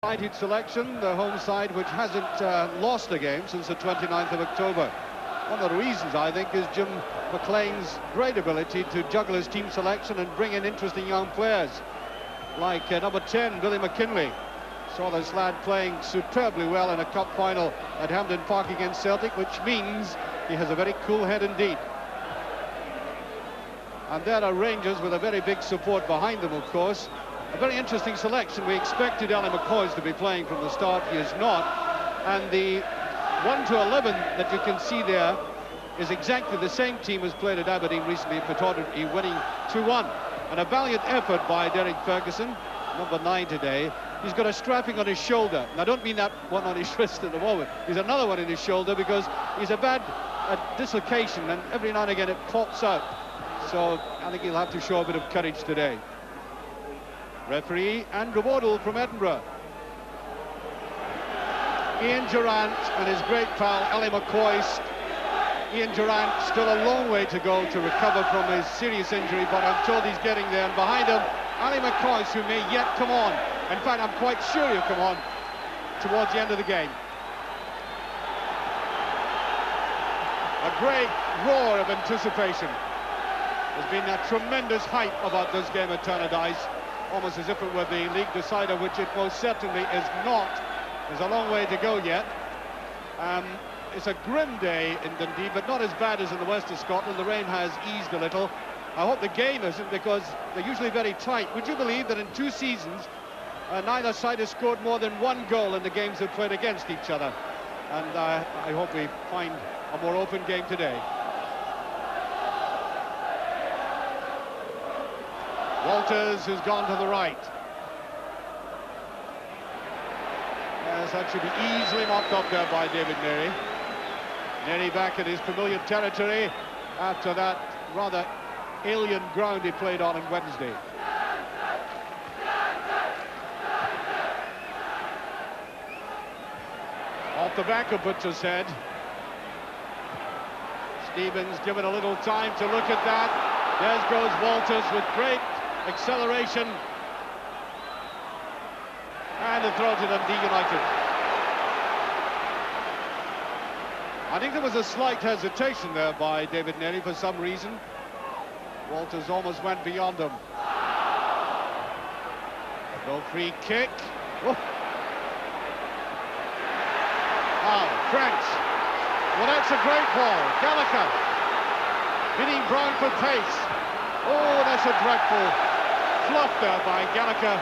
United selection, the home side which hasn't lost a game since the 29th of October. One of the reasons, I think, is Jim McLean's great ability to juggle his team selection and bring in interesting young players. Like number 10, Billy McKinlay. Saw this lad playing superbly well in a cup final at Hampden Park against Celtic, which means he has a very cool head indeed. And there are Rangers with a very big support behind them, of course. A very interesting selection. We expected Ali McCoy to be playing from the start. He is not. And the 1 to 11 that you can see there is exactly the same team as played at Aberdeen recently for Tottenham, winning 2-1. And a valiant effort by Derek Ferguson, number 9 today. He's got a strapping on his shoulder. And I don't mean that one on his wrist at the moment. He's another one in his shoulder because he's a bad dislocation, and every now and again it pops out. So I think he'll have to show a bit of courage today. Referee Andrew Waddle from Edinburgh. Ian Durrant and his great pal Ali McCoy. Ian Durrant still a long way to go to recover from his serious injury, but I'm told he's getting there. And behind him, Ali McCoy, who may yet come on. In fact, I'm quite sure he'll come on towards the end of the game. A great roar of anticipation. There's been a tremendous hype about this game at Tannadice, almost as if it were the league decider, which it most certainly is not. There's a long way to go yet. It's a grim day in Dundee, but not as bad as in the west of Scotland. The rain has eased a little. I hope the game isn't, because they're usually very tight. Would you believe that in 2 seasons, neither side has scored more than 1 goal in the games they've played against each other? And I hope we find a more open game today. Walters has gone to the right. Yes, that should be easily mopped up there by David Neary. Neary back in his familiar territory after that rather alien ground he played on Wednesday. Off the back of Butcher's head. Stevens given a little time to look at that. There goes Walters with great acceleration. And a throw to Dundee United. I think there was a slight hesitation there by David Neary for some reason. Walters almost went beyond him. No free kick. Oh. Wow, French. Well, that's a great ball. Gallagher hitting Brown for pace. Oh, that's a dreadful fluff there by Gallagher.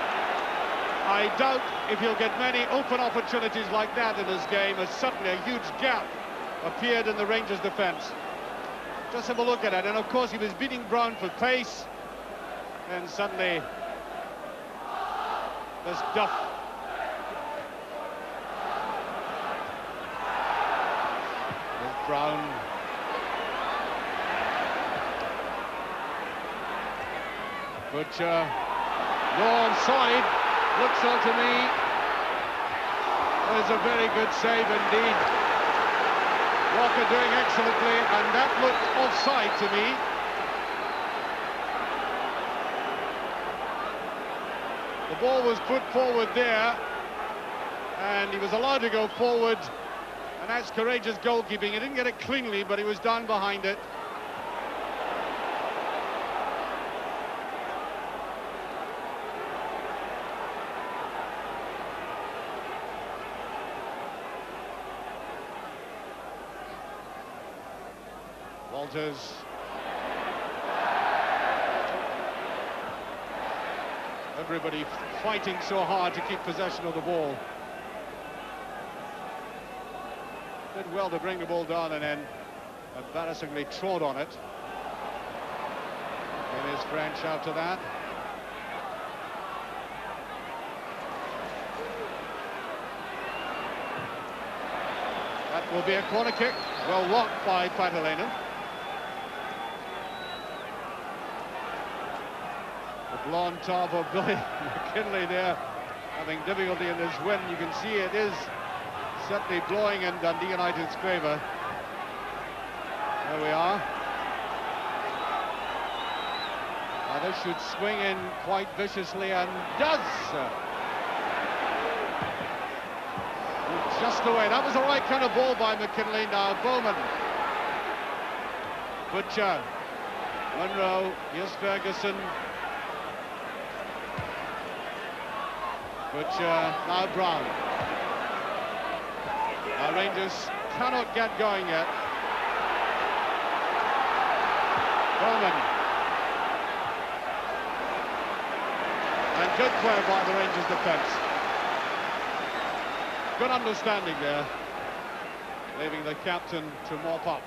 I doubt if he'll get many open opportunities like that in this game, as suddenly a huge gap appeared in the Rangers' defence. Just have a look at it, and of course he was beating Brown for pace, and suddenly there's Duff. There's Brown. Butcher. No onside. Looks on to me. There's a very good save indeed. Walker doing excellently, and that looked offside to me. The ball was put forward there, and he was allowed to go forward, and that's courageous goalkeeping. He didn't get it cleanly, but he was down behind it. Walters. Everybody fighting so hard to keep possession of the ball. Did well to bring the ball down and then embarrassingly trod on it. It is French after that. That will be a corner kick. Well blocked by Patalainen. The blonde top of Billy McKinlay there, having difficulty in this win. You can see it is certainly blowing in Dundee United's favour. There we are. Now this should swing in quite viciously, and does. just away. That was the right kind of ball by McKinley. Now Bowman. Butcher. Munro. Here's Ferguson. Butcher. Now Brown. Now Rangers cannot get going yet. Bowman. And good play by the Rangers defence. Good understanding there, leaving the captain to mop up.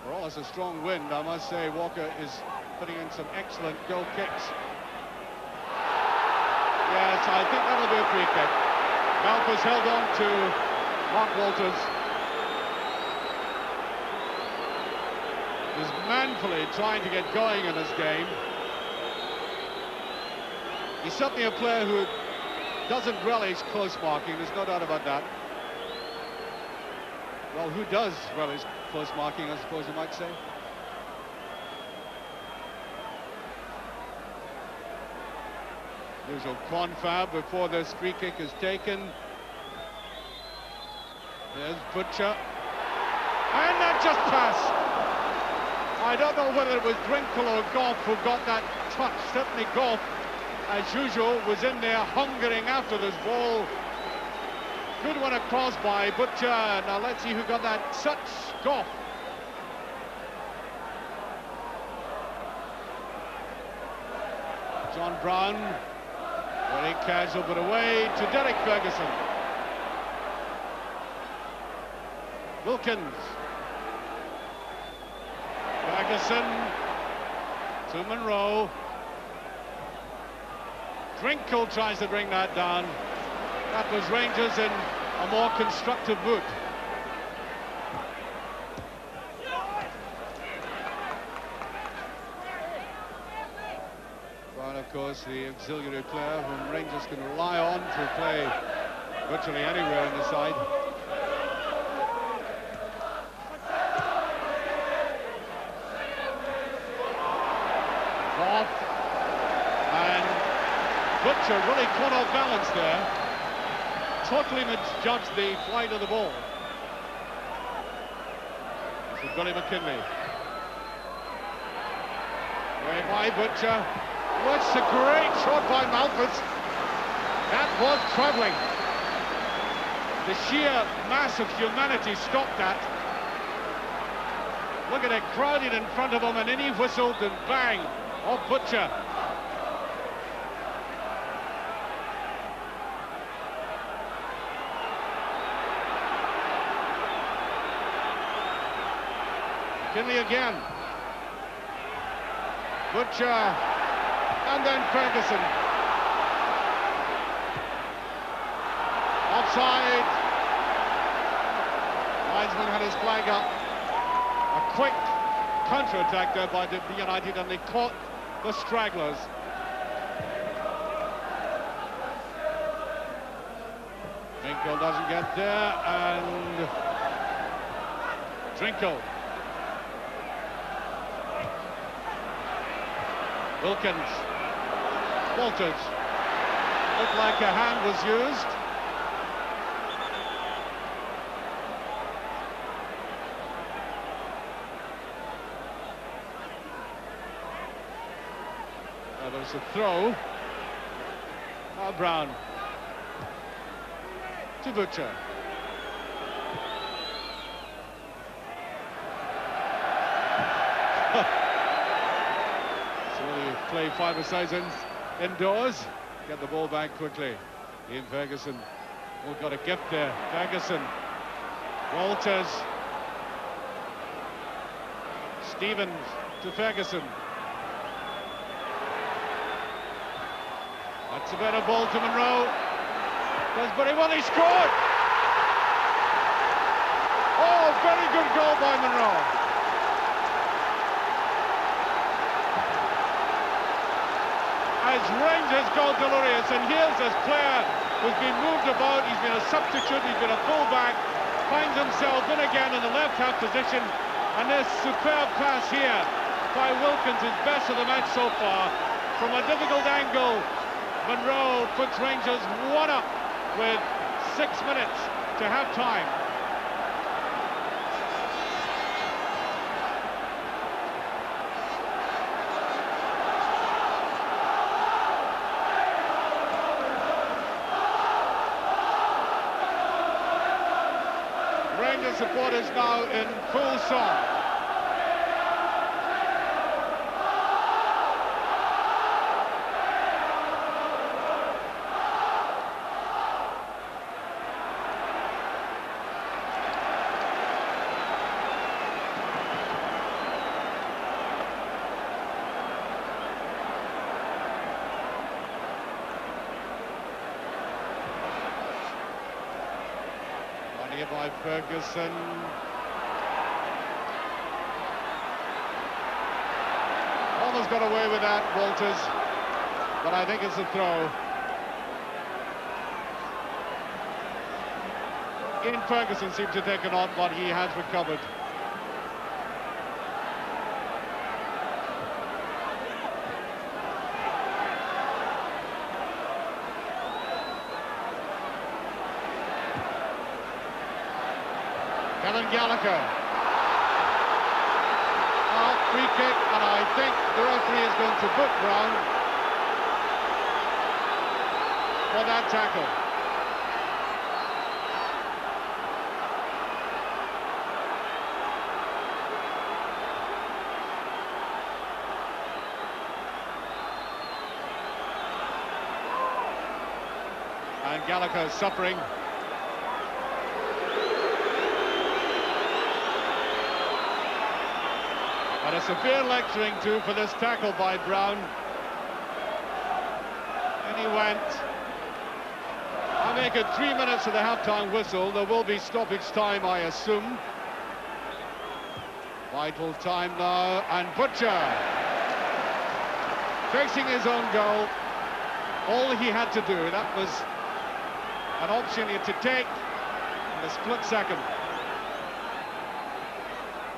For all it's a strong wind, I must say Walker is putting in some excellent goal kicks. Yes, I think that'll be a free kick. Malpas held on to Mark Walters. Is manfully trying to get going in this game. He's certainly a player who doesn't relish close marking, there's no doubt about that. Well, who does relish close marking, I suppose you might say? Usual confab before this free kick is taken. There's Butcher. And that just passed. I don't know whether it was Drinkle or Goff who got that touch. Certainly Goff, as usual, was in there hungering after this ball. Good one across by Butcher. Now let's see who got that touch. Goff. John Brown. Very casual, but away to Derek Ferguson. Wilkins. Ferguson to Monroe. Drinkle tries to bring that down. That was Rangers in a more constructive mood. Well, of course, the auxiliary player whom Rangers can rely on to play virtually anywhere in the side. Off. And Butcher really caught off balance there. Totally misjudged the flight of the ball. This is Billy McKinley. Way by Butcher. What's a great shot by Malpas. That was travelling. The sheer mass of humanity stopped that. Look at it, crowded in front of him, and then he whistled and bang, off Butcher. McKinley again. Butcher, and then Ferguson. Offside. Linesman had his flag up. A quick counter-attack there by Dundee United, and they caught the stragglers. Drinkle doesn't get there, and Drinkle. Wilkins. Walters. Looked like a hand was used. There's a throw. Now Brown to Butcher. So they play five-a-side indoors. Get the ball back quickly. Ian Ferguson. Oh, got a gift there. Ferguson. Walters. Stevens to Ferguson. That's a better ball to Monroe. Does very well, he scored! Oh, very good goal by Monroe. As Rangers go delirious, and here's this player who's been moved about, he's been a substitute, he's been a fullback, finds himself in again in the left-half position, and this superb pass here by Wilkins is best of the match so far. from a difficult angle. Monroe puts Rangers 1 up with 6 minutes to half time. Rangers supporters now in full song. Here by Ferguson. Almost got away with that, Walters, but I think it's a throw. Ian Ferguson seemed to take it on, but he has recovered. Kevin Gallagher. Free kick, and I think the referee is going to book Brown for that tackle. And Gallagher suffering. And a severe lecturing too for this tackle by Brown. And he went. I make it 3 minutes of the half-time whistle. There will be stoppage time, I assume. Vital time now, and Butcher facing his own goal. All he had to do, that was an option he had to take in a split second.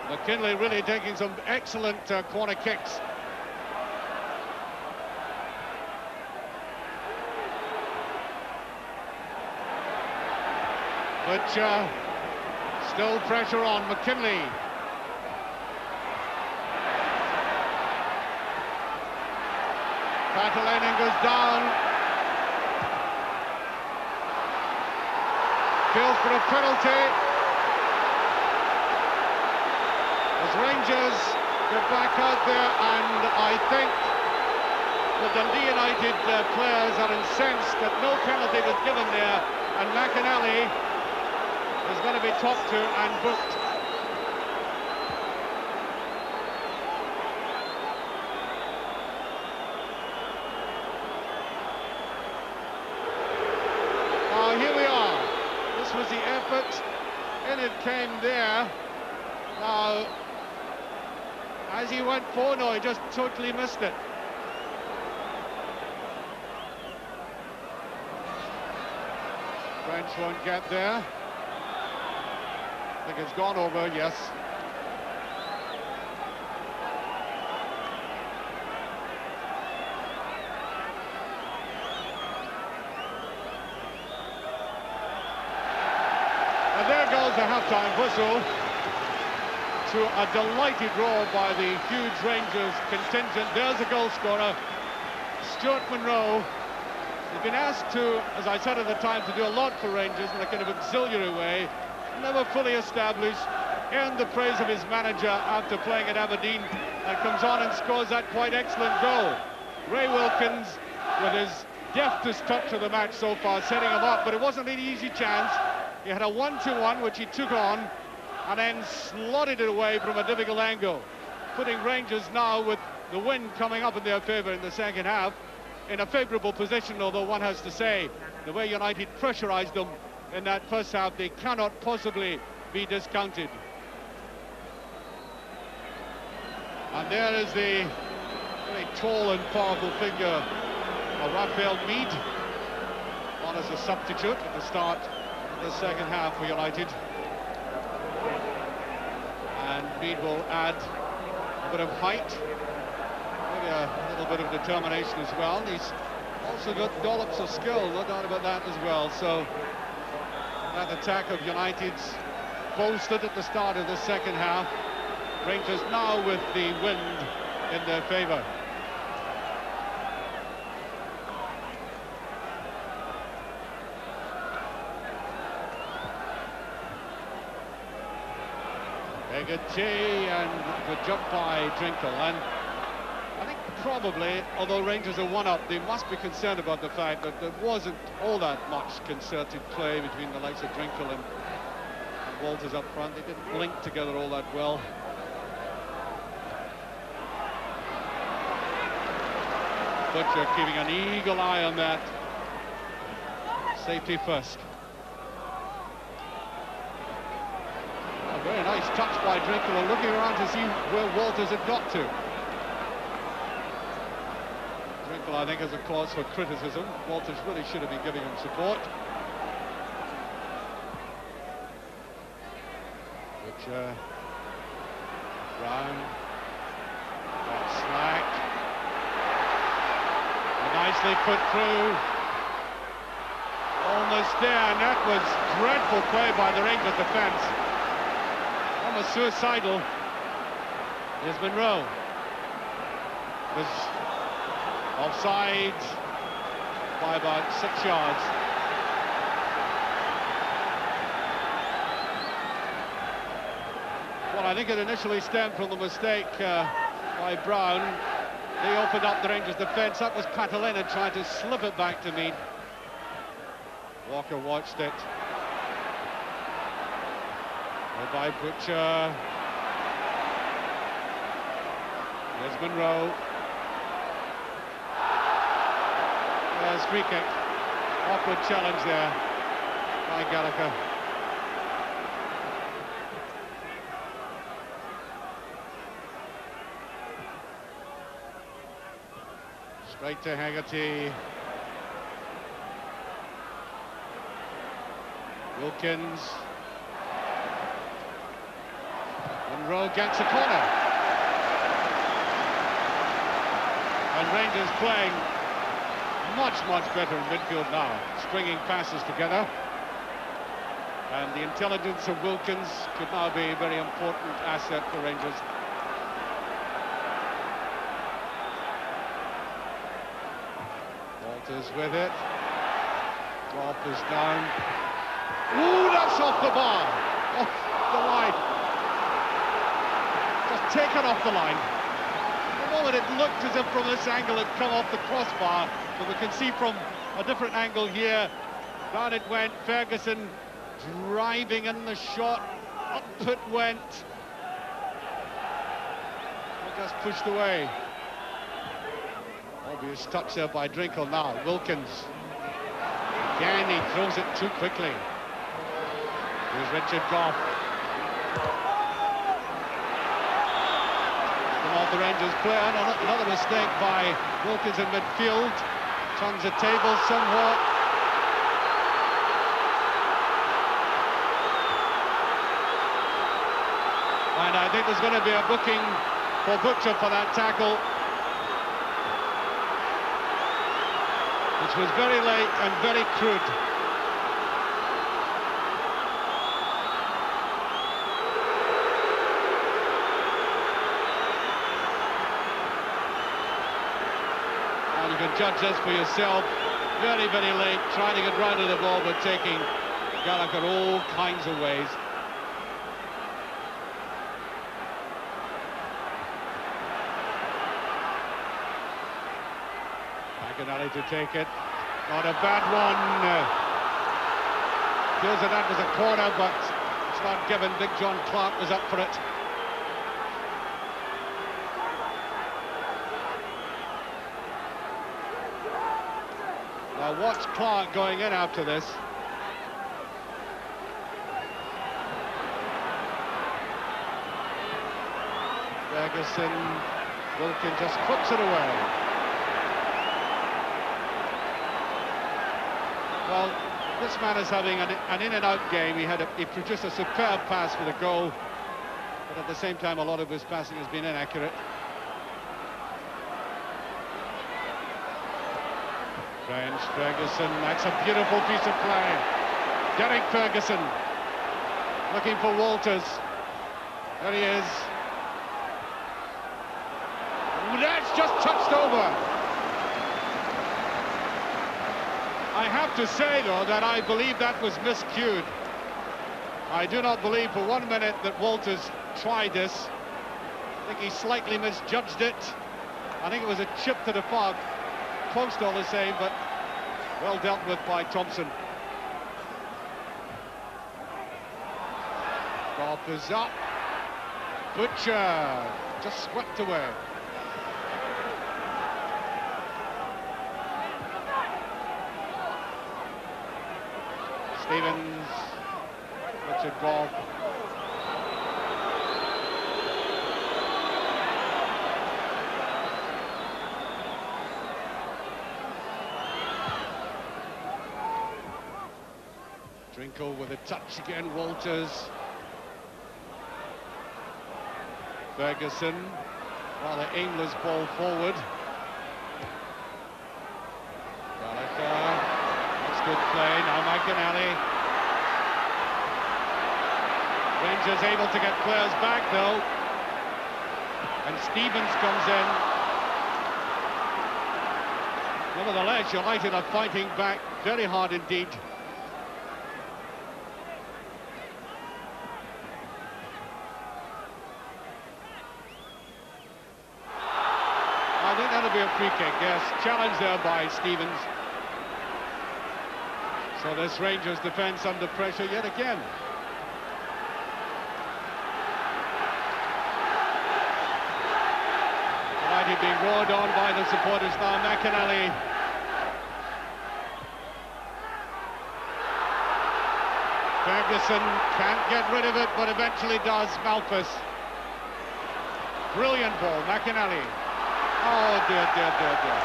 McKinley really taking some excellent corner kicks. But still pressure on McKinley. Patalainen goes down. Feels for a penalty. As Rangers get back out there, and I think the Dundee United players are incensed that no penalty was given there, and McAnally is going to be talked to and booked. Here we are. This was the effort, and it came there. Now, as he went forward, no, he just totally missed it. French won't get there. I think it's gone over, yes. And there goes the half-time whistle. To a delighted roar by the huge Rangers contingent. There's a goal scorer, Stuart Monroe. He's been asked to, as I said at the time, to do a lot for Rangers in a kind of auxiliary way. Never fully established. Earned the praise of his manager after playing at Aberdeen, and comes on and scores that quite excellent goal. Ray Wilkins, with his deftest touch of the match so far, setting him up, but it wasn't an easy chance. He had a 1-2-1, which he took on, and then slotted it away from a difficult angle, putting Rangers now, with the wind coming up in their favour in the second half, in a favourable position, although one has to say, the way United pressurised them in that first half, they cannot possibly be discounted. And there is the very tall and powerful figure of Raphael Mead, on as a substitute at the start of the second half for United. And Mead will add a bit of height, maybe a little bit of determination as well. And he's also got dollops of skill, no doubt about that as well. So that attack of United's bolstered at the start of the second half. Rangers now with the wind in their favour. Hegarty, and good jump by Drinkle. And I think probably, although Rangers are one up, they must be concerned about the fact that there wasn't all that much concerted play between the likes of Drinkle and Walters up front. They didn't link together all that well. Butcher keeping an eagle eye on that. Safety first. A very nice touch by Drinkle, looking around to see where Walters had got to. Drinkle, I think, has a cause for criticism. Walters really should have been giving him support. Butcher, Brown, got slack. Nicely put through. Almost there, and that was dreadful play by the Rangers defence. Almost suicidal. Here's Monroe. Was offside by about 6 yards. Well, I think it initially stemmed from the mistake by Brown. They opened up the Rangers defence. That was Catalina trying to slip it back to Mead. Walker watched it. By Butcher. There's Monroe. There's free kick. Awkward challenge there by Gallagher. Straight to Hegarty. Wilkins. Monroe gets a corner. And Rangers playing much better in midfield now, stringing passes together. And the intelligence of Wilkins could now be a very important asset for Rangers. Walters with it. Drop is down. Ooh, that's off the bar. Off the line. Just taken off the line. For a moment it looked as if from this angle it come off the crossbar, but we can see from a different angle here. Down it went. Ferguson driving in the shot. Up it went. It just pushed away. Obvious touch there by Drinkle now. Wilkins. Again, he throws it too quickly. Here's Richard Goff. From all the Rangers player. Another mistake by Wilkins in midfield. Turns the table somewhat. And I think there's going to be a booking for Butcher for that tackle, which was very late and very crude. And you can judge this for yourself. Very late, trying to get round to the ball, but taking Gallagher all kinds of ways. McInally to take it. Not a bad one. Feels that was a corner, but it's not given. Big John Clark was up for it. Now watch Clark going in after this. Ferguson, Wilkin just clips it away. Well, this man is having an in-and-out game. He produced a superb pass for the goal, but at the same time, a lot of his passing has been inaccurate. French, Ferguson, that's a beautiful piece of play. Derek Ferguson looking for Walters. There he is. That's just touched over. I have to say, though, that I believe that was miscued. I do not believe for 1 minute that Walters tried this. I think he slightly misjudged it. I think it was a chip to the fog. Close all the same, but well dealt with by Thompson. Golf is up. Butcher just swept away. Stevens, Richard Golf. Drinkle with a touch again, Walters. Ferguson, rather aimless ball forward. Gallagher, that's good play, now McInally. Rangers able to get players back though. And Stevens comes in. Nevertheless, United are fighting back very hard indeed. I think that'll be a free kick, yes. Challenge there by Stevens. So this Rangers defence under pressure yet again. United being roared on by the supporters now. McInally. Ferguson can't get rid of it, but eventually does. Malphus. Brilliant ball, McInally. Oh dear, dear, dear, dear.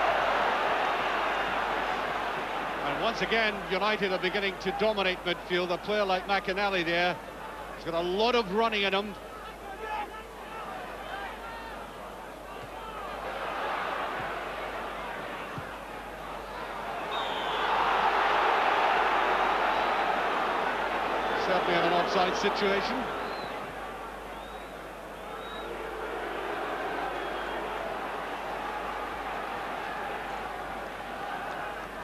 And once again, United are beginning to dominate midfield. A player like McInally there, he's got a lot of running in him. Certainly in an offside situation.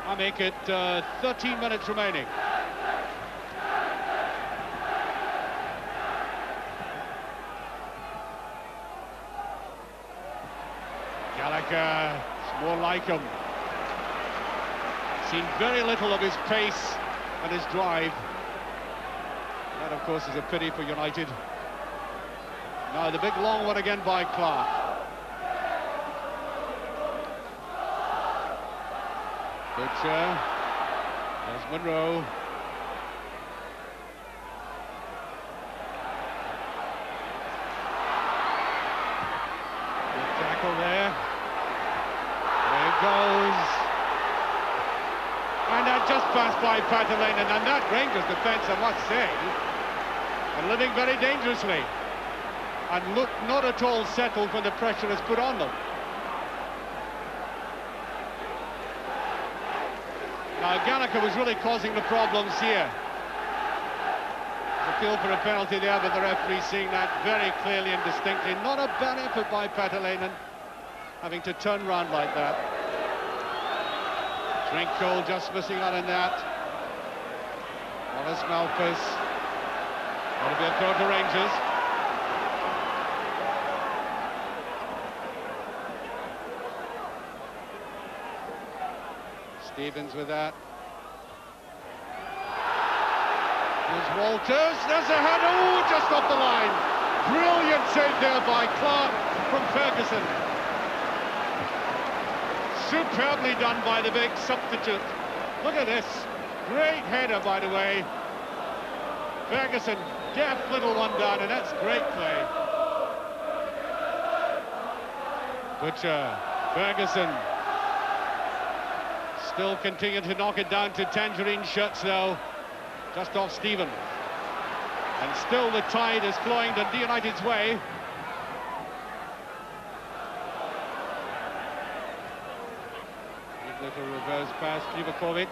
I make it 13 minutes remaining. Gallagher, it's more like him. Seen very little of his pace and his drive. That, of course, is a pity for United. Now the big long one again by Clark. Butcher, there's Monroe. Good tackle there. There it goes. And that just passed by Patelainen, and that Rangers defence, I must say, are living very dangerously. And look not at all settled when the pressure is put on them. Now Gallagher was really causing the problems here. Appeal for a penalty there, but the referee seeing that very clearly and distinctly. Not a bad effort by Patelainen, having to turn round like that. Drinkle just missing out on that. Wallace Malphus. That'll be a throw to Rangers. Stevens with that. There's Walters, there's a header, oh, just off the line. Brilliant save there by Clark from Ferguson. Superbly done by the big substitute. Look at this, great header by the way. Ferguson, deft little one down, and that's great play. Butcher, Ferguson. Still continue to knock it down to tangerine shirts though, just off Stephen. And still the tide is flowing Dundee United's way. Little reverse pass, Livakovic.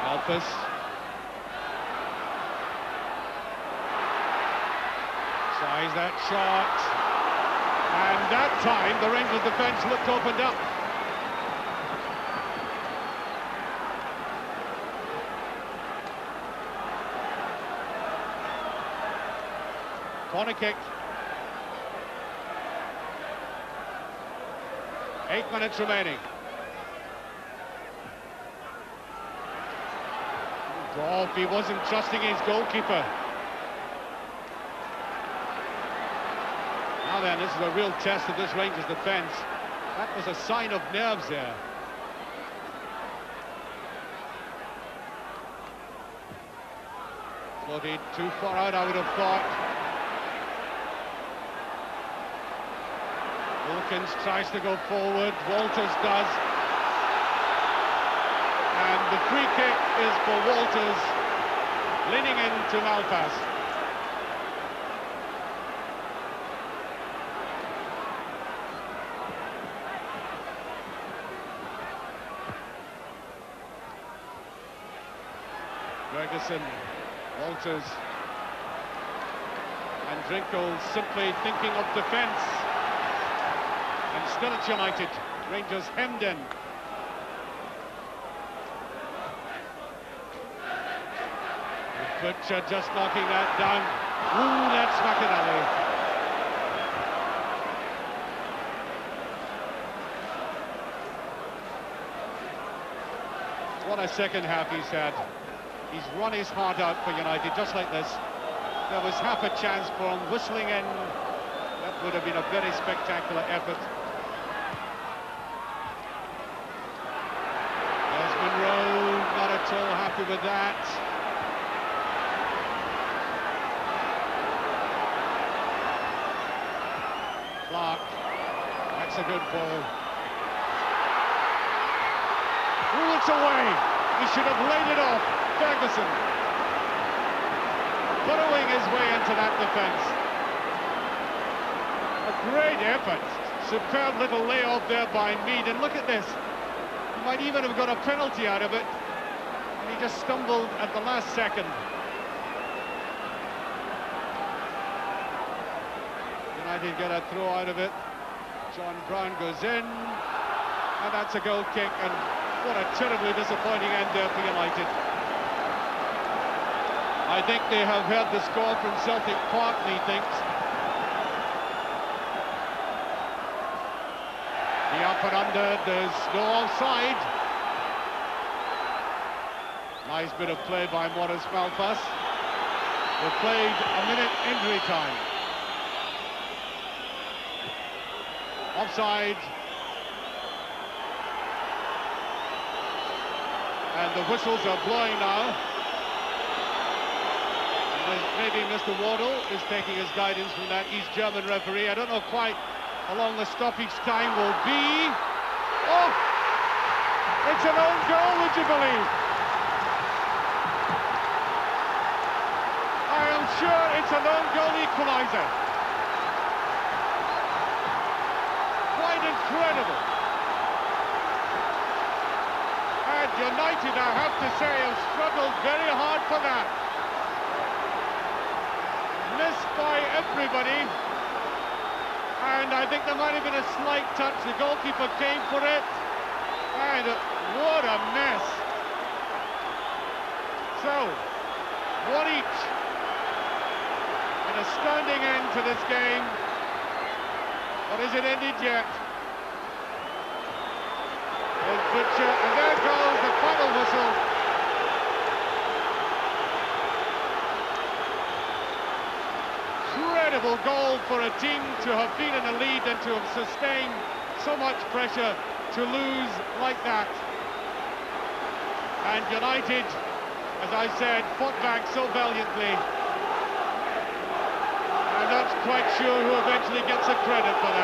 Alphys. Tries that shot. And that time, the Rangers defence looked opened up. Corner kick. 8 minutes remaining. Golf, he wasn't trusting his goalkeeper. Now then, this is a real test of this Rangers defence. That was a sign of nerves there. Floated too far out, I would have thought. Wilkins tries to go forward, Walters does. And the free kick is for Walters, leaning into Malpass. Ferguson, Walters, and Drinkle simply thinking of defence. And still it's United. Rangers hemmed in. Butcher just knocking that down. Ooh, that's McInally. What a second half he's had. He's run his heart out for United, just like this. There was half a chance for him whistling in. That would have been a very spectacular effort. There's Monroe, not at all happy with that. Clark, that's a good ball. Ooh, it's away. He should have laid it off. Ferguson burrowing his way into that defence. A great effort. Superb little layoff there by Mead. And look at this. He might even have got a penalty out of it. And he just stumbled at the last second. United get a throw out of it. John Brown goes in. And that's a goal kick. And what a terribly disappointing end there for United. I think they have heard the score from Celtic Park, he thinks. The up and under, there's no offside. Nice bit of play by Maurice Malpass. They played a minute injury time. Offside. And the whistles are blowing now. Maybe Mr. Wardle is taking his guidance from that East German referee. I don't know quite how long the stoppage time will be. Oh! It's an own goal, would you believe? I am sure it's an own goal equaliser. Quite incredible. And United, I have to say, have struggled very hard for that. Missed by everybody, and I think there might have been a slight touch. The goalkeeper came for it, and what a mess. So, one each, an astounding end to this game, but is it ended yet? There's Butcher, and there goes the final whistle. Incredible goal for a team to have been in the lead and to have sustained so much pressure to lose like that. And United, as I said, fought back so valiantly. I'm not quite sure who eventually gets the credit for that.